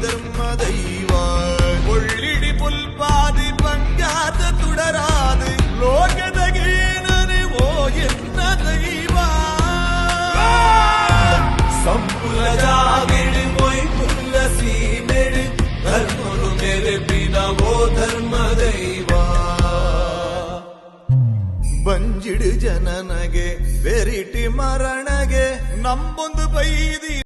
ಧರ್ಮ ದೈವ ಒಳ್ಳಿಡಿ ಪುಲ್ಪಾದಿ ಪಂಗಾದ ತುಡರಾದ ಲೋಕದಗೇನನೆ ಓ ಎನ್ನ ದೈವ ಸಂಪುಲ ಜಾಗಿಡಿ ಮೊಯ್ ಪುಲ್ಲ ಸೀಮೆಡಿ ಧರ್ಮನು ಮೇರೆ ಬಿನ ಓ ಧರ್ಮ ದೈವ ಬಂಜಿಡು ಜನನಗೆ ಬೆರಿಟಿ ಮರಣಗೆ ನಂಬೊಂದು ಬೈದ